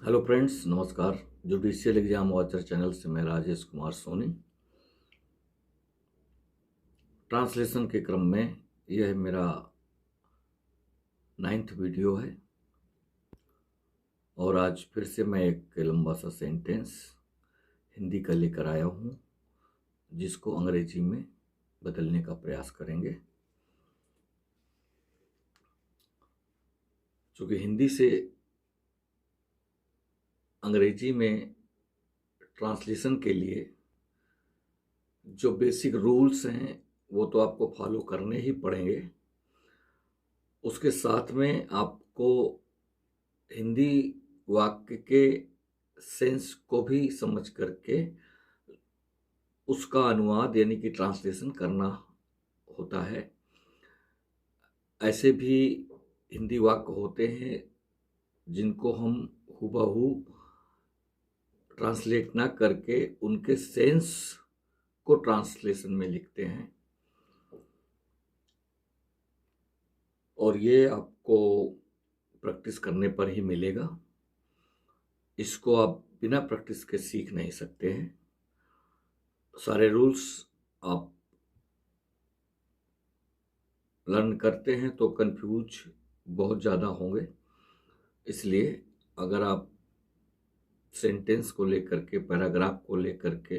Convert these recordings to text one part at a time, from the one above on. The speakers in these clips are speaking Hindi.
हेलो फ्रेंड्स, नमस्कार। जुडिशियल एग्जाम वॉचर चैनल से मैं राजेश कुमार सोनी। ट्रांसलेशन के क्रम में यह मेरा 9th वीडियो है और आज फिर से मैं एक लंबा सा सेंटेंस हिंदी का लेकर आया हूँ, जिसको अंग्रेजी में बदलने का प्रयास करेंगे। चूँकि हिंदी से अंग्रेजी में ट्रांसलेशन के लिए जो बेसिक रूल्स हैं वो तो आपको फॉलो करने ही पड़ेंगे। उसके साथ में आपको हिंदी वाक्य के सेंस को भी समझ करके उसका अनुवाद यानी कि ट्रांसलेशन करना होता है। ऐसे भी हिंदी वाक्य होते हैं जिनको हम हूबहू ट्रांसलेट ना करके उनके सेंस को ट्रांसलेशन में लिखते हैं, और ये आपको प्रैक्टिस करने पर ही मिलेगा। इसको आप बिना प्रैक्टिस के सीख नहीं सकते हैं। सारे रूल्स आप लर्न करते हैं तो कंफ्यूज बहुत ज़्यादा होंगे। इसलिए अगर आप सेंटेंस को लेकर के, पैराग्राफ को लेकर के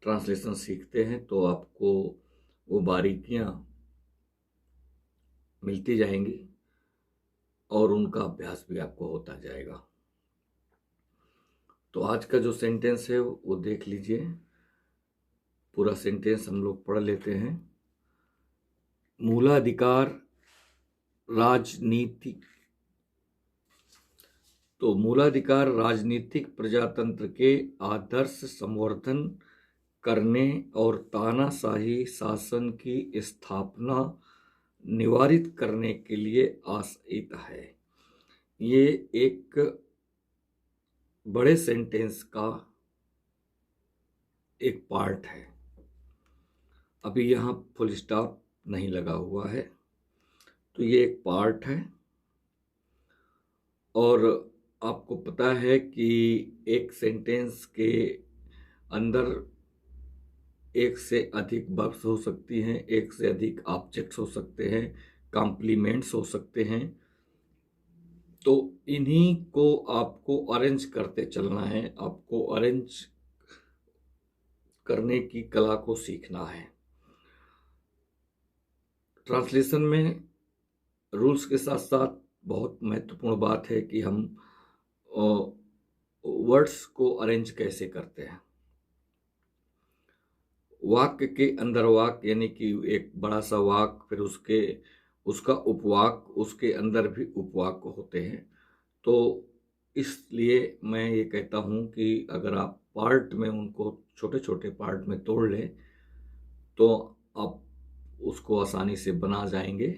ट्रांसलेशन सीखते हैं तो आपको वो बारीकियां मिलती जाएंगी और उनका अभ्यास भी आपको होता जाएगा। तो आज का जो सेंटेंस है वो देख लीजिए। पूरा सेंटेंस हम लोग पढ़ लेते हैं। मूलाधिकार राजनीति। तो मूलाधिकार राजनीतिक प्रजातंत्र के आदर्श संवर्धन करने और तानाशाही शासन की स्थापना निवारित करने के लिए आशयित है। ये एक बड़े सेंटेंस का एक पार्ट है। अभी यहाँ फुल स्टॉप नहीं लगा हुआ है, तो ये एक पार्ट है। और आपको पता है कि एक सेंटेंस के अंदर एक से अधिक वर्ब्स हो सकती हैं, एक से अधिक ऑब्जेक्ट्स हो सकते हैं, कॉम्प्लीमेंट्स हो सकते हैं। तो इन्हीं को आपको अरेंज करते चलना है, आपको अरेंज करने की कला को सीखना है। ट्रांसलेशन में रूल्स के साथ साथ बहुत महत्वपूर्ण बात है कि हम वर्ड्स को अरेंज कैसे करते हैं। वाक्य के अंदर वाक्य यानी कि एक बड़ा सा वाक्य, फिर उसका उपवाक्य, उसके अंदर भी उपवाक्य होते हैं। तो इसलिए मैं ये कहता हूँ कि अगर आप पार्ट में उनको छोटे छोटे पार्ट में तोड़ लें तो आप उसको आसानी से बना जाएंगे।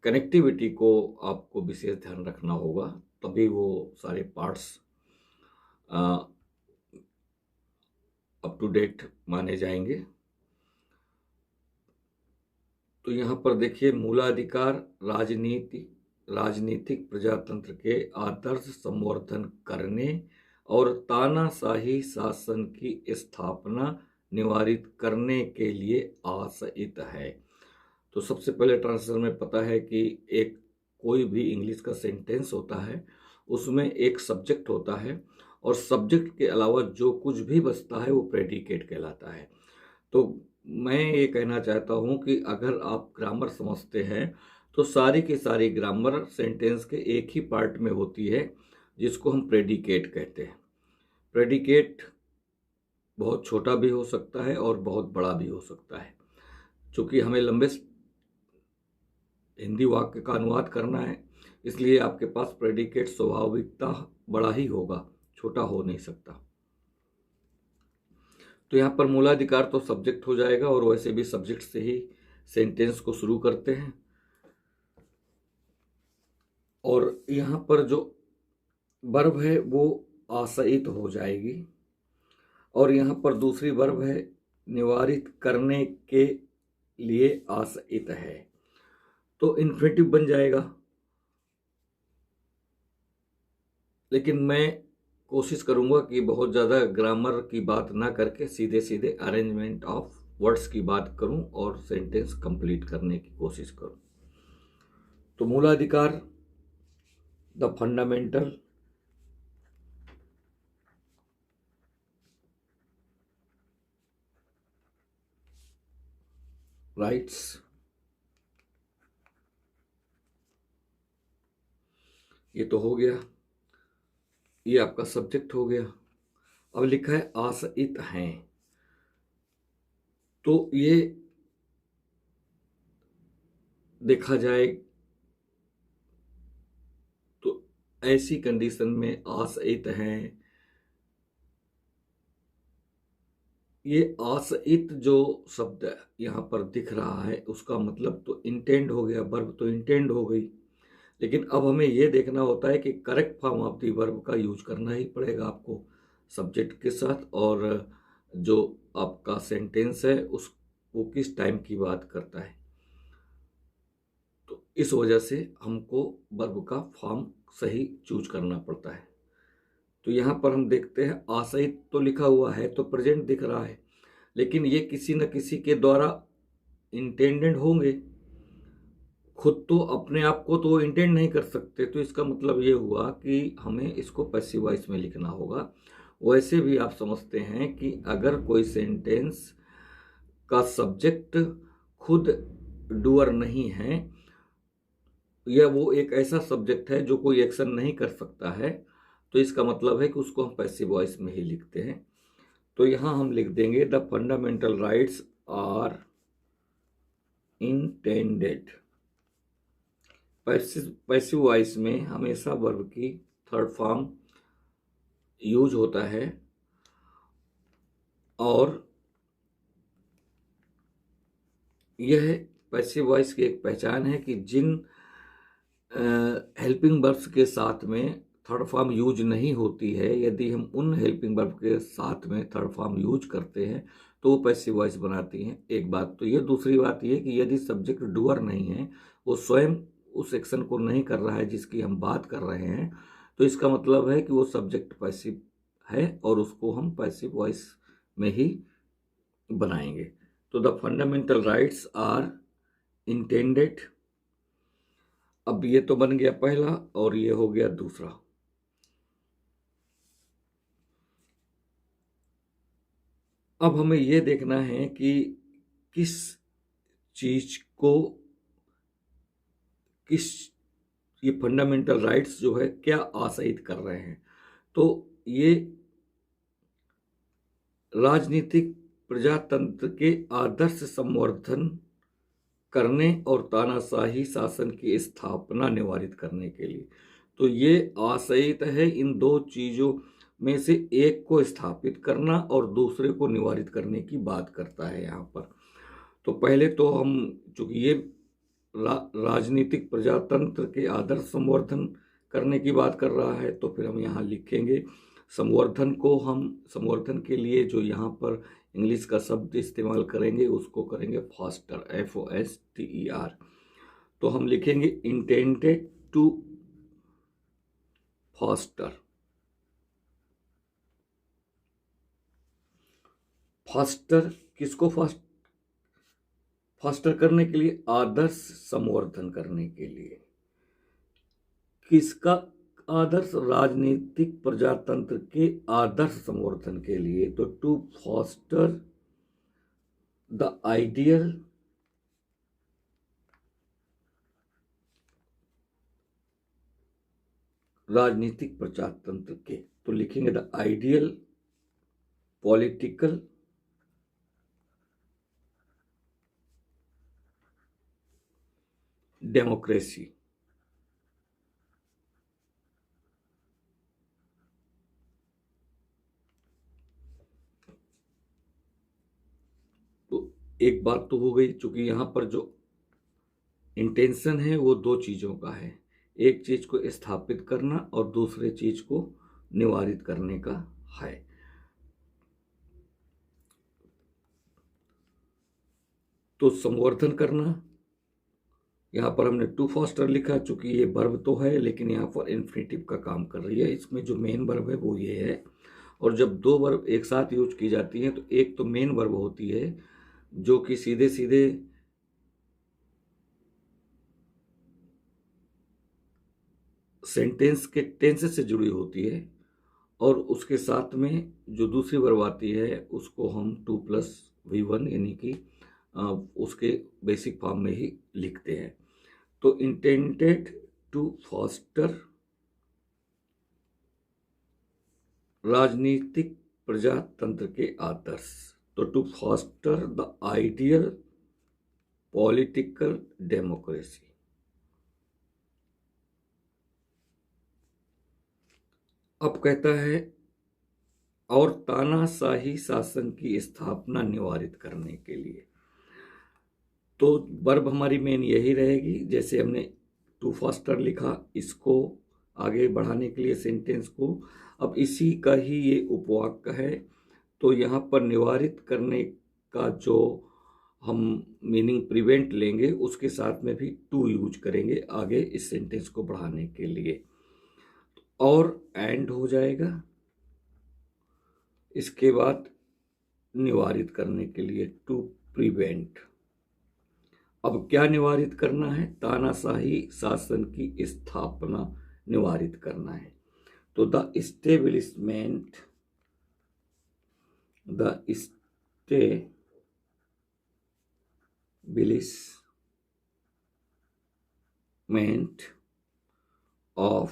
कनेक्टिविटी को आपको विशेष ध्यान रखना होगा, तभी वो सारे पार्ट्स अप टू डेट माने जाएंगे। तो यहाँ पर देखिए, मूलाधिकार राजनीतिक प्रजातंत्र के आदर्श संवर्धन करने और तानाशाही शासन की स्थापना निवारित करने के लिए आशयित है। तो सबसे पहले ट्रांसलेशन में पता है कि एक कोई भी इंग्लिश का सेंटेंस होता है उसमें एक सब्जेक्ट होता है, और सब्जेक्ट के अलावा जो कुछ भी बचता है वो प्रेडिकेट कहलाता है। तो मैं ये कहना चाहता हूँ कि अगर आप ग्रामर समझते हैं तो सारी की सारी ग्रामर सेंटेंस के एक ही पार्ट में होती है, जिसको हम प्रेडिकेट कहते हैं। प्रेडिकेट बहुत छोटा भी हो सकता है और बहुत बड़ा भी हो सकता है। चूँकि हमें लंबे हिंदी वाक्य का अनुवाद करना है, इसलिए आपके पास प्रेडिकेट स्वाभाविकता बड़ा ही होगा, छोटा हो नहीं सकता। तो यहाँ पर मूलाधिकार तो सब्जेक्ट हो जाएगा, और वैसे भी सब्जेक्ट से ही सेंटेंस को शुरू करते हैं। और यहाँ पर जो वर्ब है वो आश्रित हो जाएगी, और यहाँ पर दूसरी वर्ब है निवारित करने के लिए आश्रित है, तो इन्फिनेटिव बन जाएगा। लेकिन मैं कोशिश करूँगा कि बहुत ज़्यादा ग्रामर की बात ना करके सीधे सीधे अरेंजमेंट ऑफ वर्ड्स की बात करूँ और सेंटेंस कंप्लीट करने की कोशिश करूँ। तो मूलाधिकार, द फंडामेंटल राइट्स, ये तो हो गया, ये आपका सब्जेक्ट हो गया। अब लिखा है आश्रित हैं, तो ये देखा जाए तो ऐसी कंडीशन में आश्रित हैं, ये आश्रित जो शब्द यहाँ पर दिख रहा है उसका मतलब तो इंटेंड हो गया, वर्ब तो इंटेंड हो गई। लेकिन अब हमें ये देखना होता है कि correct form of the verb का यूज करना ही पड़ेगा आपको सब्जेक्ट के साथ, और जो आपका सेंटेंस है उस वो किस टाइम की बात करता है। तो इस वजह से हमको वर्ब का फॉर्म सही चूज करना पड़ता है। तो यहाँ पर हम देखते हैं आश्रित तो लिखा हुआ है तो प्रेजेंट दिख रहा है, लेकिन ये किसी न किसी के द्वारा इंटेंडेड होंगे, खुद तो अपने आप को तो इंटेंड नहीं कर सकते। तो इसका मतलब ये हुआ कि हमें इसको पैसिव वॉइस में लिखना होगा। वैसे भी आप समझते हैं कि अगर कोई सेंटेंस का सब्जेक्ट खुद डूअर नहीं है, या वो एक ऐसा सब्जेक्ट है जो कोई एक्शन नहीं कर सकता है, तो इसका मतलब है कि उसको हम पैसिव वॉइस में ही लिखते हैं। तो यहाँ हम लिख देंगे the fundamental rights are intended. Passive voice में हमेशा वर्ब की थर्ड फॉर्म यूज होता है, और यह पैसिव वॉइस की एक पहचान है कि जिन हेल्पिंग वर्ब्स के साथ में थर्ड फॉर्म यूज नहीं होती है, यदि हम उन हेल्पिंग वर्ब के साथ में थर्ड फॉर्म यूज करते हैं तो वो पैसिव वॉइस बनाती हैं। एक बात तो ये, दूसरी बात ये कि यदि सब्जेक्ट डूअर नहीं है, वो स्वयं उस एक्शन को नहीं कर रहा है जिसकी हम बात कर रहे हैं, तो इसका मतलब है कि वो सब्जेक्ट पैसिव है और उसको हम पैसिव वॉइस में ही बनाएंगे। तो the fundamental rights are intended, अब ये तो बन गया पहला और ये हो गया दूसरा। अब हमें ये देखना है कि किस चीज को, किस, ये फंडामेंटल राइट्स जो है क्या आशयित कर रहे हैं। तो ये राजनीतिक प्रजातंत्र के आदर्श संवर्धन करने और तानाशाही शासन की स्थापना निवारित करने के लिए। तो ये आशयित है इन दो चीजों में से एक को स्थापित करना और दूसरे को निवारित करने की बात करता है यहाँ पर। तो पहले तो हम, चूंकि ये राजनीतिक प्रजातंत्र के आदर्श संवर्धन करने की बात कर रहा है, तो फिर हम यहाँ लिखेंगे संवर्धन को, हम संवर्धन के लिए जो यहाँ पर इंग्लिश का शब्द इस्तेमाल करेंगे उसको करेंगे फास्टर, FOSTER। तो हम लिखेंगे इंटेंडेड टू फास्टर। फास्टर किसको फास्टर करने के लिए, आदर्श संवर्धन करने के लिए। किसका आदर्श, राजनीतिक प्रजातंत्र के आदर्श संवर्धन के लिए। तो टू फॉस्टर द आइडियल राजनीतिक प्रजातंत्र के, तो लिखेंगे द आइडियल पॉलिटिकल डेमोक्रेसी। तो एक बात तो हो गई, चूंकि यहां पर जो इंटेंशन है वो दो चीजों का है, एक चीज को स्थापित करना और दूसरे चीज को निवारित करने का है। तो संवर्धन करना यहाँ पर हमने टू फॉस्टर लिखा, चूंकि ये वर्ब तो है लेकिन यहाँ पर इन्फिनेटिव का काम कर रही है। इसमें जो मेन वर्ब है वो ये है। और जब दो वर्ब एक साथ यूज की जाती हैं तो एक तो मेन वर्ब होती है जो कि सीधे सीधे सेंटेंस के टेंस से जुड़ी होती है, और उसके साथ में जो दूसरी वर्ब आती है उसको हम 2+V1 यानी कि उसके बेसिक फॉर्म में ही लिखते हैं। तो इंटेंडेड टू फॉस्टर राजनीतिक प्रजातंत्र के आदर्श, तो to foster the ideal political democracy. अब कहता है और तानाशाही शासन की स्थापना निवारित करने के लिए, तो वर्ब हमारी मेन यही रहेगी। जैसे हमने टू फॉस्टर लिखा, इसको आगे बढ़ाने के लिए सेंटेंस को, अब इसी का ही ये उपवाक्य है। तो यहाँ पर निवारित करने का जो हम मीनिंग प्रिवेंट लेंगे उसके साथ में भी टू यूज करेंगे आगे इस सेंटेंस को बढ़ाने के लिए, और एंड हो जाएगा। इसके बाद निवारित करने के लिए टू प्रिवेंट। अब क्या निवारित करना है? तानाशाही शासन की स्थापना निवारित करना है। तो द इस्टेब्लिशमेंट ऑफ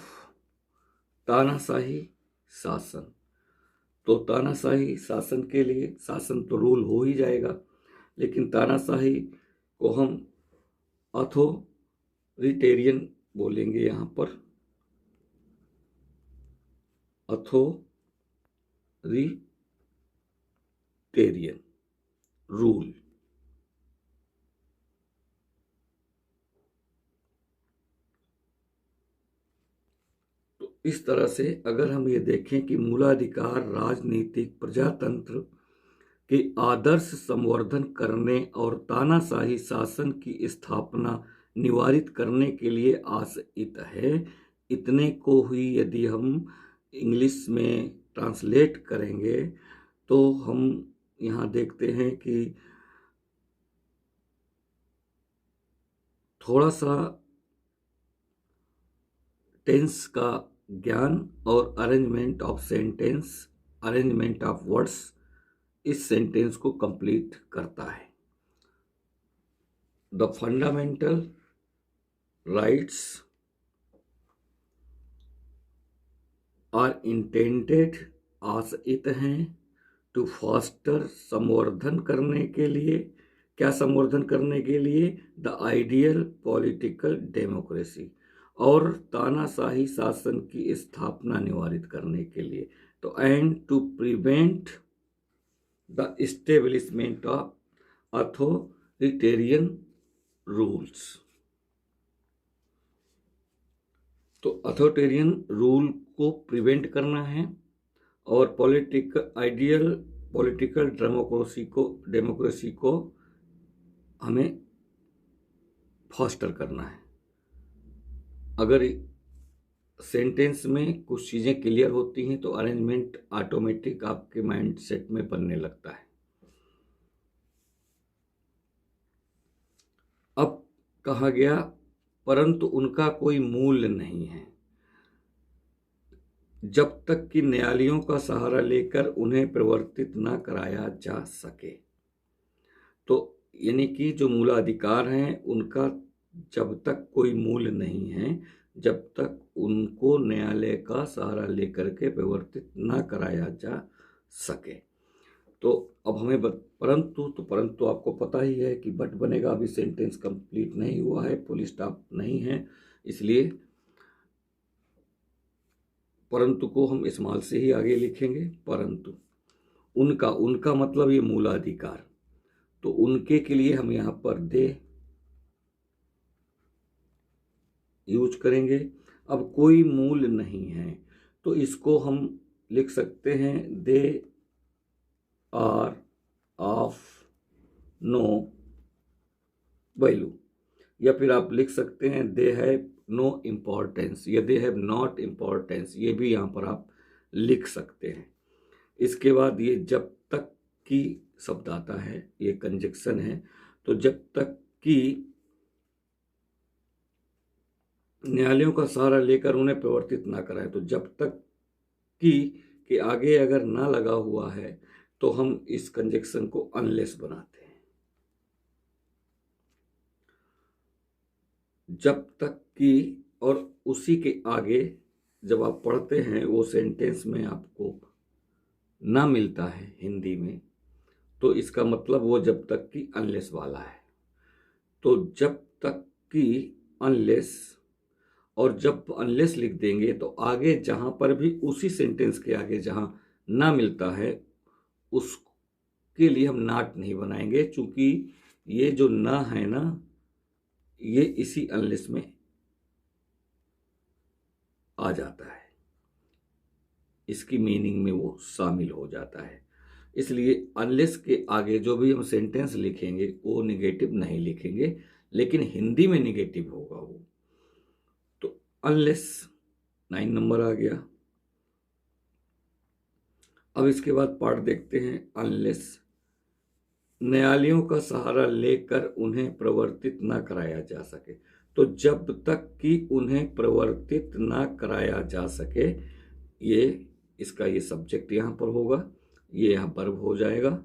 तानाशाही शासन, तो तानाशाही शासन के लिए, शासन तो रूल हो ही जाएगा, लेकिन तानाशाही को हम अथॉरिटेरियन बोलेंगे। यहाँ पर अथॉरिटेरियन रूल। तो इस तरह से अगर हम ये देखें कि मूलाधिकार राजनीतिक प्रजातंत्र के आदर्श संवर्धन करने और तानाशाही शासन की स्थापना निवारित करने के लिए आशयित है, इतने को ही यदि हम इंग्लिश में ट्रांसलेट करेंगे तो हम यहाँ देखते हैं कि थोड़ा सा टेंस का ज्ञान और arrangement of sentence, arrangement of words इस सेंटेंस को कंप्लीट करता है। The fundamental rights are intended, आशयित हैं, टू फॉस्टर संवर्धन करने के लिए। क्या संवर्धन करने के लिए? द आइडियल पॉलिटिकल डेमोक्रेसी, और तानाशाही शासन की स्थापना निवारित करने के लिए। तो and to prevent the establishment of authoritarian rules. तो अथॉरिटेरियन रूल को प्रिवेंट करना है और आइडियल पॉलिटिकल डेमोक्रेसी को हमें फॉस्टर करना है। अगर सेंटेंस में कुछ चीज़ें क्लियर होती हैं तो अरेंजमेंट ऑटोमेटिक आपके माइंड सेट में बनने लगता है। अब कहा गया परंतु उनका कोई मूल्य नहीं है जब तक कि न्यायालयों का सहारा लेकर उन्हें परिवर्तित न कराया जा सके। तो यानी कि जो मूलाधिकार हैं उनका जब तक कोई मूल्य नहीं है, जब तक उनको न्यायालय का सहारा लेकर के परिवर्तित न कराया जा सके। तो अब हमें परंतु आपको पता ही है कि बट बनेगा, अभी सेंटेंस कंप्लीट नहीं हुआ है, फुल स्टॉप नहीं है, इसलिए परंतु को हम स्मॉल से ही आगे लिखेंगे। परंतु उनका मतलब ये मूलाधिकार, तो उनके के लिए हम यहाँ पर दे यूज करेंगे। अब कोई मूल नहीं है तो इसको हम लिख सकते हैं they are of no value. या फिर आप लिख सकते हैं दे हैव नो इम्पोर्टेंस या दे हैव नॉट इम्पोर्टेंस, ये भी यहाँ पर आप लिख सकते हैं। इसके बाद ये जब तक की शब्द आता है, ये कंजक्शन है। तो जब तक कि न्यायालयों का सहारा लेकर उन्हें प्रवर्तित ना कराए, तो जब तक कि के आगे अगर ना लगा हुआ है तो हम इस कंजक्शन को अनलेस बनाते हैं। जब तक कि और उसी के आगे जब आप पढ़ते हैं वो सेंटेंस में आपको ना मिलता है हिंदी में, तो इसका मतलब वो जब तक कि अनलेस वाला है। तो जब तक कि अनलेस, और जब अनलेस लिख देंगे तो आगे जहां पर भी उसी सेंटेंस के आगे जहां ना मिलता है उसके लिए हम नॉट नहीं बनाएंगे, क्योंकि ये जो ना है ना, ये इसी अनलेस में आ जाता है, इसकी मीनिंग में वो शामिल हो जाता है। इसलिए अनलेस के आगे जो भी हम सेंटेंस लिखेंगे वो निगेटिव नहीं लिखेंगे, लेकिन हिंदी में निगेटिव होगा वो। तो अनलेस 9 नंबर आ गया। अब इसके बाद पार्ट देखते हैं अनलेस। न्यायालयों का सहारा लेकर उन्हें प्रवर्तित ना कराया जा सके। तो जब तक कि उन्हें प्रवर्तित ना कराया जा सके, ये इसका ये सब्जेक्ट यहाँ पर होगा, ये यहाँ वर्ब हो जाएगा,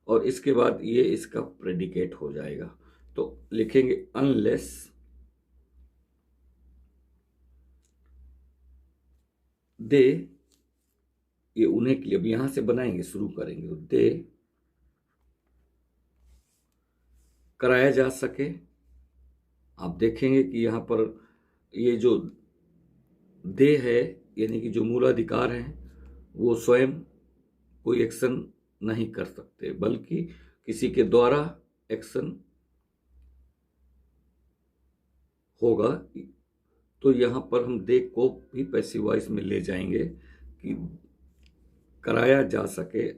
और इसके बाद ये इसका प्रेडिकेट हो जाएगा। तो लिखेंगे अनलेस दे, ये उन्हें के लिए अब यहां से बनाएंगे, शुरू करेंगे। दे कराया जा सके, आप देखेंगे कि यहाँ पर ये जो दे है यानी कि जो मूलाधिकार है वो स्वयं कोई एक्शन नहीं कर सकते, बल्कि किसी के द्वारा एक्शन होगा। तो यहाँ पर हम दे को भी पैसिव वॉइस में ले जाएंगे कि कराया जा सके,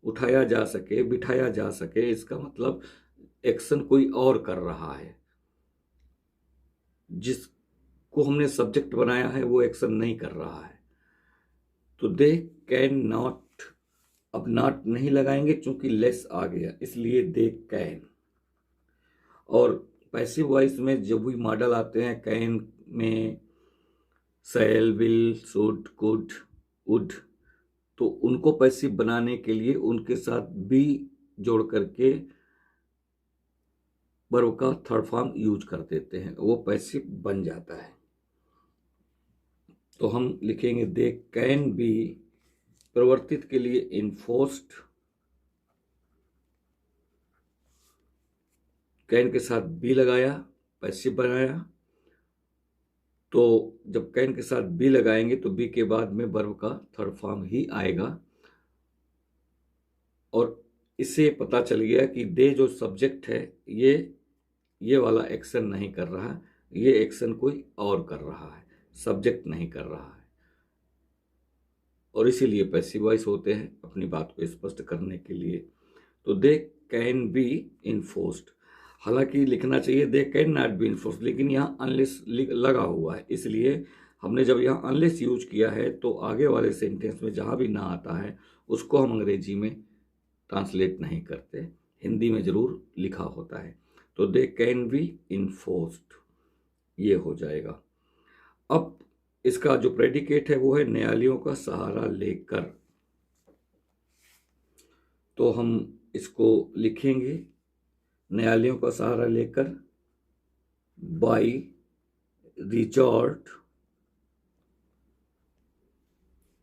उठाया जा सके, बिठाया जा सके, इसका मतलब एक्शन कोई और कर रहा है, जिसको हमने सब्जेक्ट बनाया है वो एक्शन नहीं कर रहा है। तो दे कैन नॉट, अब नॉट नहीं लगाएंगे क्योंकि लेस आ गया, इसलिए दे कैन। और पैसिव वॉइस में जो भी मॉडल आते हैं कैन में शैल, विल, शुड, कुड, वुड, तो उनको पैसिव बनाने के लिए उनके साथ बी जोड़ करके वर्ब का थर्ड फॉर्म यूज कर देते हैं, वो पैसिव बन जाता है। तो हम लिखेंगे दे कैन बी, प्रवर्तित के लिए इन्फोर्स्ड, कैन के साथ बी लगाया, पैसिव बनाया। तो जब कैन के साथ बी लगाएंगे तो बी के बाद में वर्ब का थर्ड फॉर्म ही आएगा। और इससे पता चल गया कि दे जो सब्जेक्ट है ये वाला एक्शन नहीं कर रहा, ये एक्शन कोई और कर रहा है, सब्जेक्ट नहीं कर रहा है। और इसीलिए पैसिव वॉइस होते हैं अपनी बात को स्पष्ट करने के लिए। तो दे कैन बी इन्फोर्स्ड, हालांकि लिखना चाहिए they can not be enforced, लेकिन यहाँ अनलेस लगा हुआ है, इसलिए हमने जब यहाँ अनलेस यूज किया है तो आगे वाले सेंटेंस में जहाँ भी ना आता है उसको हम अंग्रेजी में ट्रांसलेट नहीं करते, हिंदी में जरूर लिखा होता है। तो दे कैन बी इन्फोर्स्ड, ये हो जाएगा। अब इसका जो प्रेडिकेट है वो है न्यायालयों का सहारा लेकर। तो हम इसको लिखेंगे न्यायालयों का सहारा लेकर, बाई रिजॉर्ट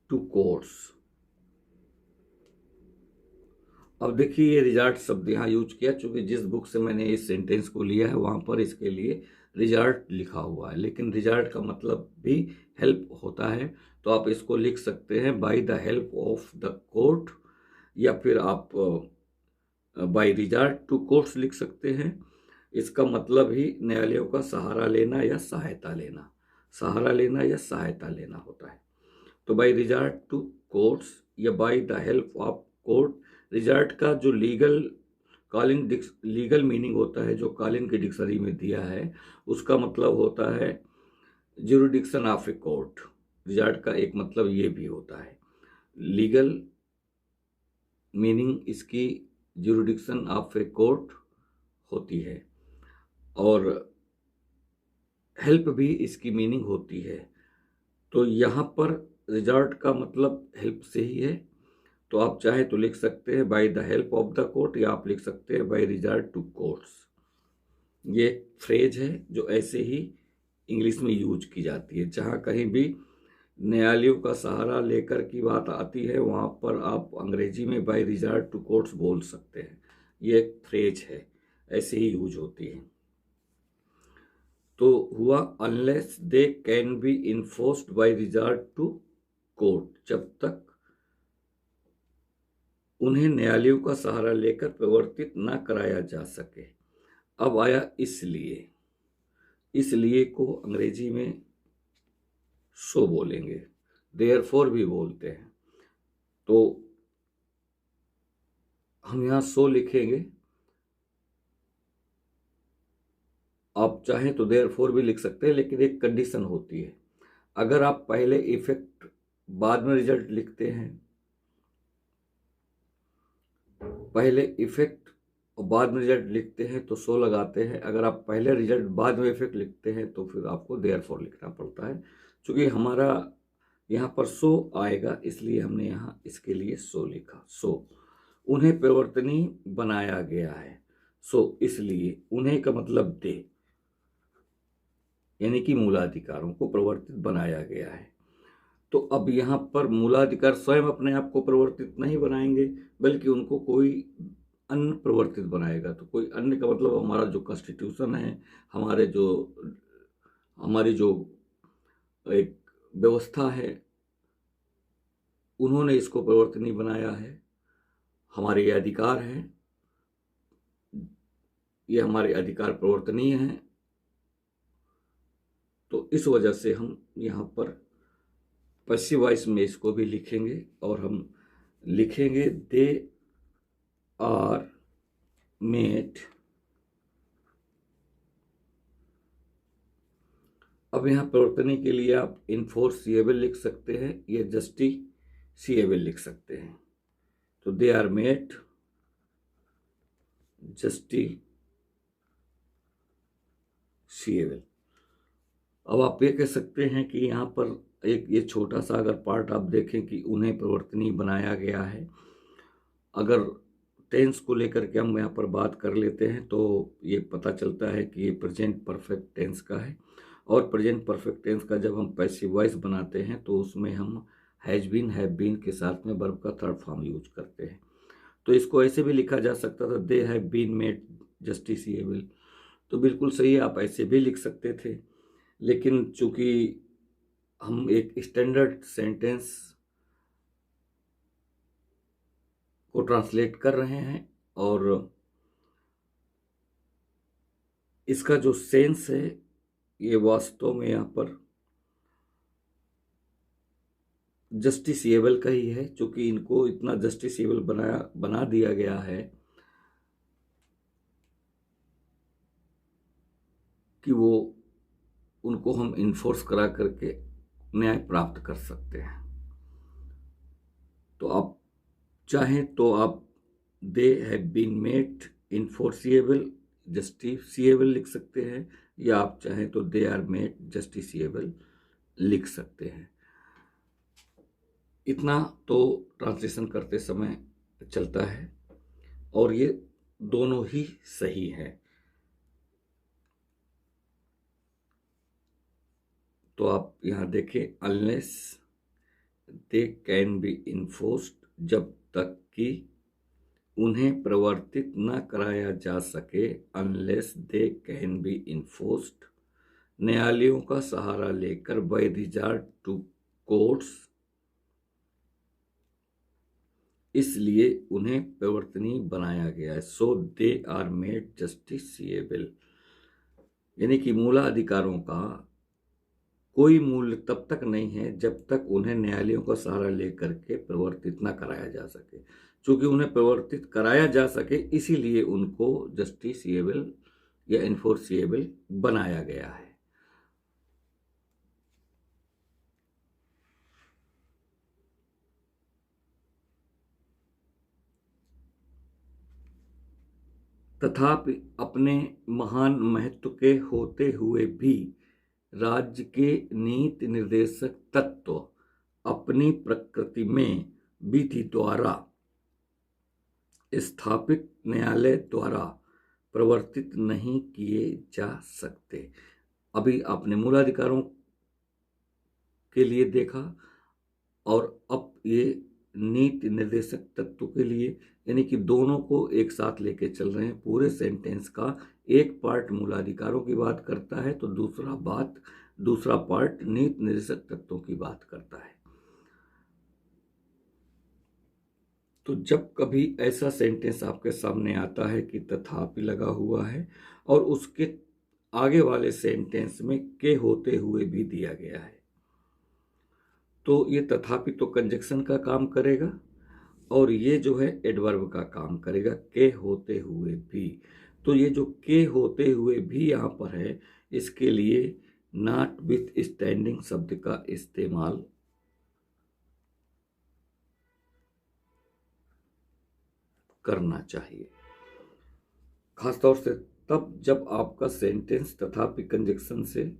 टू कोर्ट्स। अब देखिए ये रिजॉर्ट शब्द यहाँ यूज किया, चूंकि जिस बुक से मैंने इस सेंटेंस को लिया है वहां पर इसके लिए रिजॉर्ट लिखा हुआ है, लेकिन रिजॉर्ट का मतलब भी हेल्प होता है। तो आप इसको लिख सकते हैं by the help of the court, या फिर आप बाय रिजॉर्ट टू कोर्ट्स लिख सकते हैं। इसका मतलब ही न्यायालयों का सहारा लेना या सहायता लेना, सहारा लेना या सहायता लेना होता है। तो बाय रिजॉर्ट टू कोर्ट्स या by the help of court, resort का जो लीगल कालीन लीगल मीनिंग होता है जो कालीन की डिक्शनरी में दिया है, उसका मतलब होता है jurisdiction of a court. Resort का एक मतलब ये भी होता है। लीगल मीनिंग इसकी ज्यूरिडिक्शन ऑफ ए कोर्ट होती है, और हेल्प भी इसकी मीनिंग होती है। तो यहाँ पर रिजॉर्ट का मतलब हेल्प से ही है, तो आप चाहे तो लिख सकते हैं by the help of the court, या आप लिख सकते हैं बाय रिजॉर्ट टू कोर्ट्स। ये एक फ्रेज है जो ऐसे ही इंग्लिश में यूज की जाती है। जहाँ कहीं भी न्यायालयों का सहारा लेकर की बात आती है, वहाँ पर आप अंग्रेजी में बाय रिजॉर्ट टू कोर्ट्स बोल सकते हैं। ये एक फ्रेज है, ऐसे ही यूज होती है। तो हुआ unless they can be enforced by resort to court, जब तक उन्हें न्यायालयों का सहारा लेकर प्रवर्तित न कराया जा सके। अब आया इसलिए। इसलिए को अंग्रेजी में सो बोलेंगे, देयरफॉर भी बोलते हैं। तो हम यहाँ सो लिखेंगे, आप चाहें तो देयरफॉर भी लिख सकते हैं, लेकिन एक कंडीशन होती है। अगर आप पहले इफेक्ट बाद में रिजल्ट लिखते हैं, पहले इफेक्ट और बाद में रिजल्ट लिखते हैं तो सो लगाते हैं। अगर आप पहले रिजल्ट बाद में इफेक्ट लिखते हैं तो फिर आपको देयरफॉर लिखना पड़ता है। चूंकि हमारा यहाँ पर सो आएगा, इसलिए हमने यहाँ इसके लिए सो लिखा। सो उन्हें प्रवर्तनीय बनाया गया है। सो इसलिए उन्हें का मतलब दे, यानी कि मूलाधिकारों को प्रवर्तित बनाया गया है। तो अब यहाँ पर मूलाधिकार स्वयं अपने आप को प्रवर्तित नहीं बनाएंगे, बल्कि उनको कोई अन्य प्रवर्तित बनाएगा। तो कोई अन्य का मतलब हमारा जो कॉन्स्टिट्यूशन है, हमारी जो एक व्यवस्था है, उन्होंने इसको प्रवर्तनीय बनाया है। हमारे ये अधिकार हैं, ये हमारे अधिकार प्रवर्तनीय हैं। तो इस वजह से हम यहाँ पर पैसिव वॉइस में इसको भी लिखेंगे, और हम लिखेंगे दे आर मेड। अब यहाँ प्रवर्तनीय के लिए आप इन्फोर्सिएबल लिख सकते हैं या जस्टिसिएबल लिख सकते हैं। तो दे आर मेड जस्टिसिएबल। अब आप ये कह सकते हैं कि यहाँ पर एक ये छोटा सा अगर पार्ट आप देखें कि उन्हें प्रवर्तनीय बनाया गया है। अगर टेंस को लेकर के हम यहाँ पर बात कर लेते हैं तो ये पता चलता है कि ये प्रेजेंट परफेक्ट टेंस का है, और प्रेजेंट परफेक्ट टेंस का जब हम पैसिव वॉइस बनाते हैं तो उसमें हम हैज बीन, हैव बीन के साथ में वर्ब का थर्ड फॉर्म यूज करते हैं। तो इसको ऐसे भी लिखा जा सकता था, they have been made justiciable. तो बिल्कुल सही है, आप ऐसे भी लिख सकते थे। लेकिन चूंकि हम एक स्टैंडर्ड सेंटेंस को ट्रांसलेट कर रहे हैं, और इसका जो सेंस है ये वास्तव में यहाँ पर जस्टिसिएबल का ही है। चूंकि इनको इतना जस्टिसिएबल बना दिया गया है कि वो उनको हम इन्फोर्स करा करके न्याय प्राप्त कर सकते हैं। तो आप चाहें तो आप they have been made enforceable justiciable लिख सकते हैं, या आप चाहें तो दे आर मेड जस्टिसिएबल लिख सकते हैं। इतना तो ट्रांसलेशन करते समय चलता है, और ये दोनों ही सही है। तो आप यहाँ देखें, unless they can be enforced, जब तक कि उन्हें प्रवर्तित न कराया जा सके। Unless they can be enforced, न्यायालयों का सहारा लेकर बाय रिजॉर्ट टू कोर्ट्स, इसलिए उन्हें प्रवर्तनीय बनाया गया है। सो दे आर मेड जस्टिसिएबल, यानी कि मूलाधिकारों का कोई मूल्य तब तक नहीं है जब तक उन्हें न्यायालयों का सहारा लेकर के प्रवर्तित न कराया जा सके। चूंकि उन्हें प्रवर्तित कराया जा सके, इसीलिए उनको जस्टिसिएबल या इन्फोर्सिएबल बनाया गया है। तथापि अपने महान महत्व के होते हुए भी राज्य के नीति निर्देशक तत्व अपनी प्रकृति में विधि द्वारा स्थापित न्यायालय द्वारा प्रवर्तित नहीं किए जा सकते। अभी आपने मूलाधिकारों के लिए देखा और अब ये नीति निर्देशक तत्व के लिए, यानी कि दोनों को एक साथ लेके चल रहे हैं। पूरे सेंटेंस का एक पार्ट मूलाधिकारों की बात करता है तो दूसरा पार्ट नीति निर्देशक तत्वों की बात करता है। तो जब कभी ऐसा सेंटेंस आपके सामने आता है कि तथापि लगा हुआ है और उसके आगे वाले सेंटेंस में के होते हुए भी दिया गया है, तो ये तथापि तो कंजक्शन का काम करेगा और ये जो है एडवर्ब का काम करेगा, के होते हुए भी। तो ये जो के होते हुए भी यहाँ पर है, इसके लिए नॉट विथ स्टैंडिंग शब्द का इस्तेमाल करना चाहिए, खासतौर से तब जब आपका सेंटेंस तथापि कंजक्शन से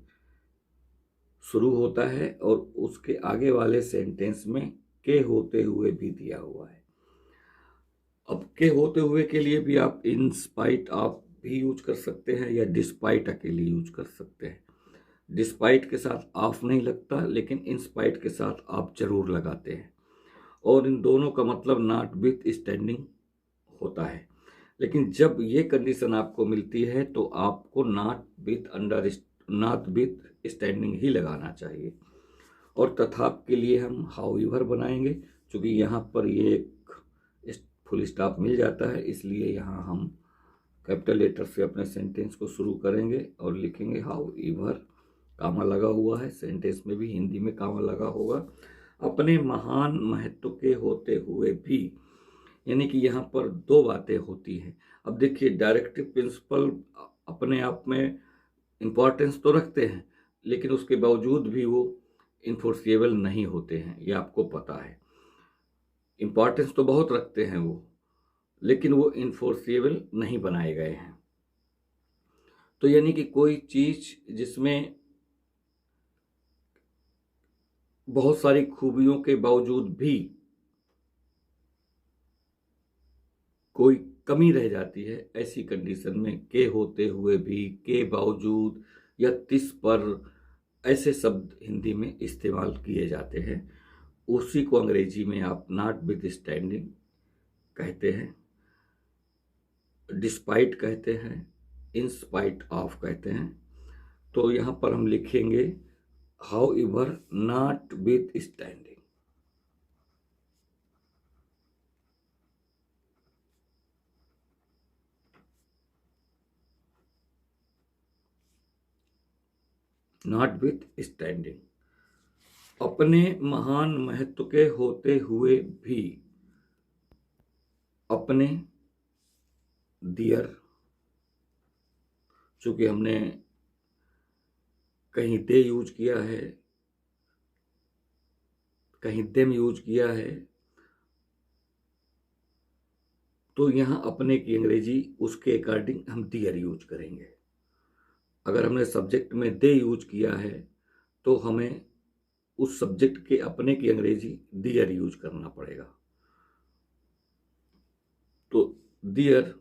शुरू होता है और उसके आगे वाले सेंटेंस में के होते हुए भी दिया हुआ है। अब के होते हुए के लिए भी आप इन स्पाइट आप भी यूज कर सकते हैं या डिस्पाइट अकेले यूज कर सकते हैं। डिस्पाइट के साथ ऑफ नहीं लगता, लेकिन इन स्पाइट के साथ आप जरूर लगाते हैं और इन दोनों का मतलब नॉट विथ स्टैंडिंग होता है। लेकिन जब ये कंडीशन आपको मिलती है तो आपको नॉट विथ स्टैंडिंग ही लगाना चाहिए। और तथाप के लिए हम हाउएवर बनाएंगे, क्योंकि यहाँ पर ये एक फुल स्टॉप मिल जाता है, इसलिए यहाँ हम कैपिटल लेटर से अपने सेंटेंस को शुरू करेंगे और लिखेंगे हाउएवर, कामा लगा हुआ है। सेंटेंस में भी हिंदी में कामा लगा होगा। अपने महान महत्व के होते हुए भी, यानी कि यहाँ पर दो बातें होती हैं। अब देखिए, डायरेक्टिव प्रिंसिपल अपने आप में इम्पॉर्टेंस तो रखते हैं, लेकिन उसके बावजूद भी वो इन्फोर्सिएबल नहीं होते हैं, ये आपको पता है। इम्पॉर्टेंस तो बहुत रखते हैं वो, लेकिन वो इन्फोर्सिएबल नहीं बनाए गए हैं। तो यानी कि कोई चीज जिसमें बहुत सारी खूबियों के बावजूद भी कोई कमी रह जाती है, ऐसी कंडीशन में के होते हुए भी, के बावजूद या तिस पर, ऐसे शब्द हिंदी में इस्तेमाल किए जाते हैं। उसी को अंग्रेजी में आप नॉट विथ स्टैंडिंग कहते हैं, डिस्पाइट कहते हैं, इन स्पाइट ऑफ कहते हैं। तो यहाँ पर हम लिखेंगे however not with standing. Not with standing, अपने महान महत्व के होते हुए भी, अपने दियर, चूंकि हमने कहीं दे यूज किया है, कहीं देम यूज किया है, तो यहां अपने की अंग्रेजी उसके अकॉर्डिंग हम दियर यूज करेंगे। अगर हमने सब्जेक्ट में दे यूज किया है तो हमें उस सब्जेक्ट के अपने की अंग्रेजी दियर यूज करना पड़ेगा। तो their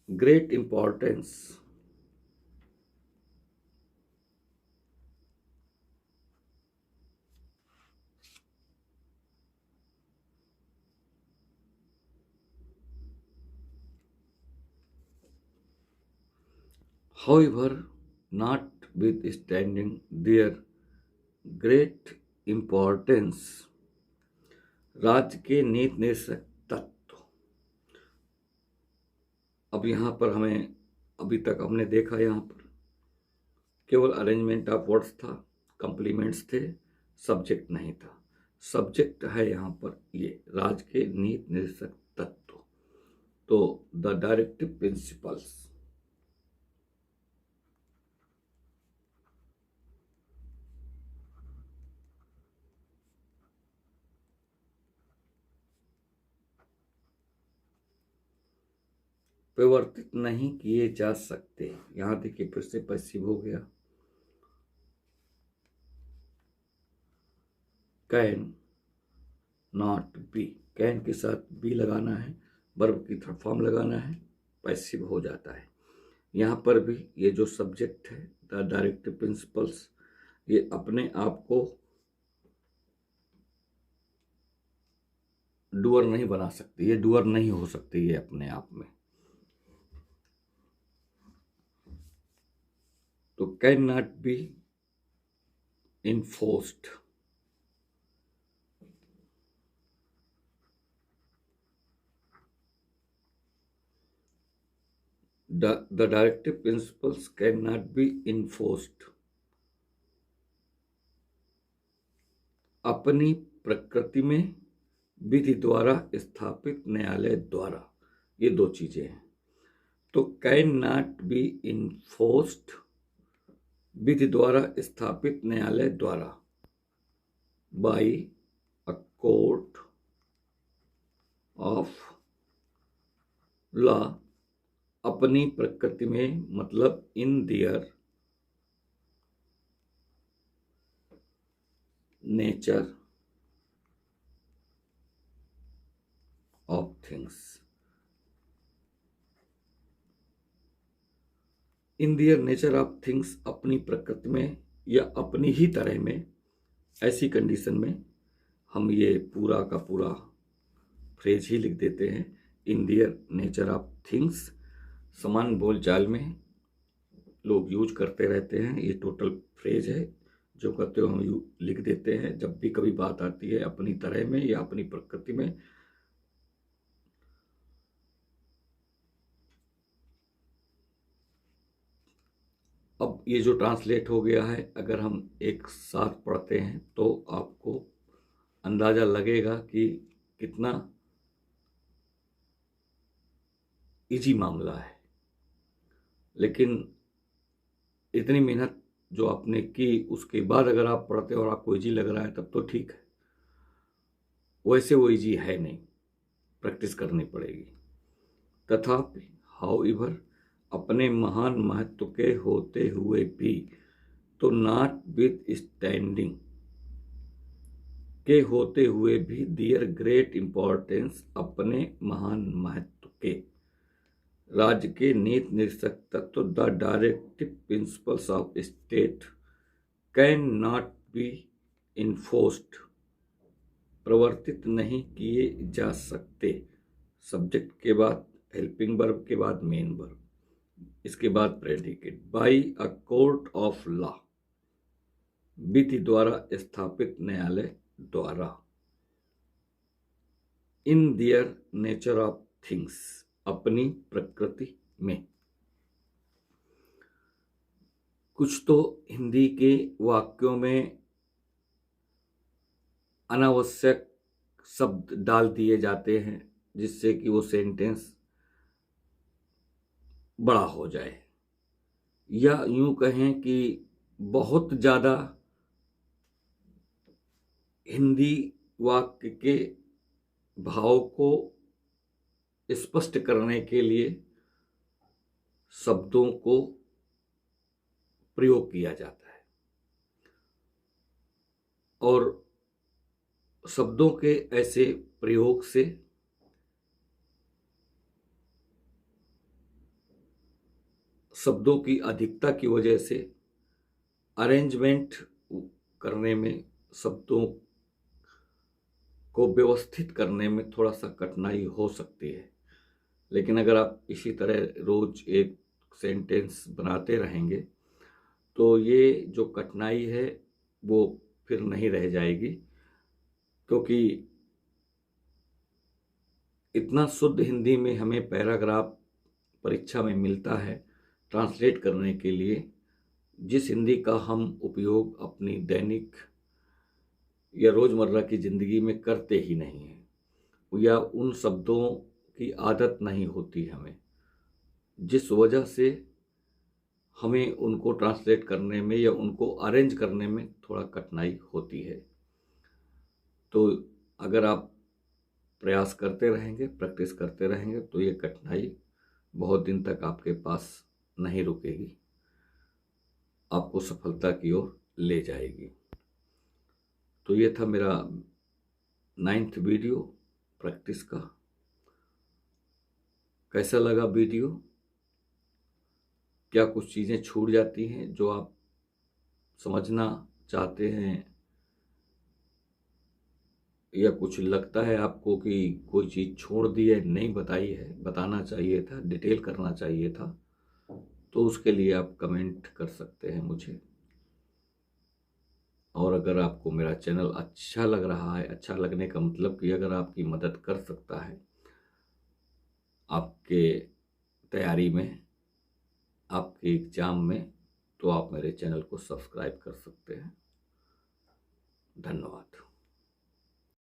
great importance however notwithstanding their great importance, राज्य के नीति निर्देशक तत्व। अब यहाँ पर हमें, अभी तक हमने देखा यहाँ पर केवल अरेंजमेंट ऑफ वर्ड्स था, कंप्लीमेंट्स थे, सब्जेक्ट नहीं था। सब्जेक्ट है यहाँ पर ये राज के नीति निर्देशक तत्व। तो द डायरेक्टिव प्रिंसिपल्स। परिवर्तित नहीं किए जा सकते। यहां देखिए फिर से पैसिव हो गया। कैन नॉट बी, कैन के साथ बी लगाना है, वर्ब की थर्ड फॉर्म लगाना है, पैसिव हो जाता है। यहाँ पर भी ये जो सब्जेक्ट है द डायरेक्टिव प्रिंसिपल्स, ये अपने आप को डूअर नहीं बना सकती, ये डूअर नहीं हो सकती ये अपने आप में। तो can not be enforced. The directive principles cannot be enforced। अपनी प्रकृति में, विधि द्वारा स्थापित, न्यायालय द्वारा, ये दो चीजें हैं। तो कैन नॉट बी इन्फोर्स्ड, विधि द्वारा स्थापित, न्यायालय द्वारा, by a court of law. अपनी प्रकृति में मतलब in their nature of things. In their nature of things, अपनी प्रकृति में या अपनी ही तरह में, ऐसी कंडीशन में हम ये पूरा का पूरा फ्रेज ही लिख देते हैं। इन दियर नेचर ऑफ थिंग्स समान बोलचाल में लोग यूज करते रहते हैं। ये टोटल फ्रेज है जो कहते हो हम लिख देते हैं जब भी कभी बात आती है अपनी तरह में या अपनी प्रकृति में। अब ये जो ट्रांसलेट हो गया है, अगर हम एक साथ पढ़ते हैं तो आपको अंदाजा लगेगा कि कितना इजी मामला है। लेकिन इतनी मेहनत जो आपने की उसके बाद अगर आप पढ़ते और आपको इजी लग रहा है तब तो ठीक है, वैसे वो इजी है नहीं, प्रैक्टिस करनी पड़ेगी। तथापि हाउएवर, अपने महान महत्व के होते हुए भी, तो नॉट विद स्टैंडिंग, के होते हुए भी, दियर ग्रेट इंपॉर्टेंस, अपने महान महत्व के, राज्य के नीति निर्देशक तत्व, the directive principles of state can not be enforced, प्रवर्तित नहीं किए जा सकते। सब्जेक्ट के बाद हेल्पिंग वर्ब के बाद मेन वर्ब, इसके बाद predicate, by a court of law, विधि द्वारा स्थापित, न्यायालय द्वारा, in their nature of things, अपनी प्रकृति में। कुछ तो हिंदी के वाक्यों में अनावश्यक शब्द डाल दिए जाते हैं जिससे कि वो सेंटेंस बड़ा हो जाए, या यूं कहें कि बहुत ज़्यादा हिंदी वाक्य के भाव को स्पष्ट करने के लिए शब्दों को प्रयोग किया जाता है, और शब्दों के ऐसे प्रयोग से शब्दों की अधिकता की वजह से अरेंजमेंट करने में, शब्दों को व्यवस्थित करने में थोड़ा सा कठिनाई हो सकती है। लेकिन अगर आप इसी तरह रोज एक सेंटेंस बनाते रहेंगे तो ये जो कठिनाई है वो फिर नहीं रह जाएगी, क्योंकि इतना शुद्ध हिंदी में हमें पैराग्राफ परीक्षा में मिलता है ट्रांसलेट करने के लिए, जिस हिंदी का हम उपयोग अपनी दैनिक या रोज़मर्रा की ज़िंदगी में करते ही नहीं हैं, या उन शब्दों की आदत नहीं होती हमें, जिस वजह से हमें उनको ट्रांसलेट करने में या उनको अरेंज करने में थोड़ा कठिनाई होती है। तो अगर आप प्रयास करते रहेंगे, प्रैक्टिस करते रहेंगे, तो ये कठिनाई बहुत दिन तक आपके पास नहीं रुकेगी, आपको सफलता की ओर ले जाएगी। तो ये था मेरा 9th वीडियो प्रैक्टिस का। कैसा लगा वीडियो? क्या कुछ चीज़ें छूट जाती हैं जो आप समझना चाहते हैं, या कुछ लगता है आपको कि कोई चीज़ छोड़ दी है, नहीं बताई है, बताना चाहिए था, डिटेल करना चाहिए था, तो उसके लिए आप कमेंट कर सकते हैं मुझे। और अगर आपको मेरा चैनल अच्छा लग रहा है, अच्छा लगने का मतलब कि अगर आपकी मदद कर सकता है आपके तैयारी में, आपके एग्ज़ाम में, तो आप मेरे चैनल को सब्सक्राइब कर सकते हैं। धन्यवाद।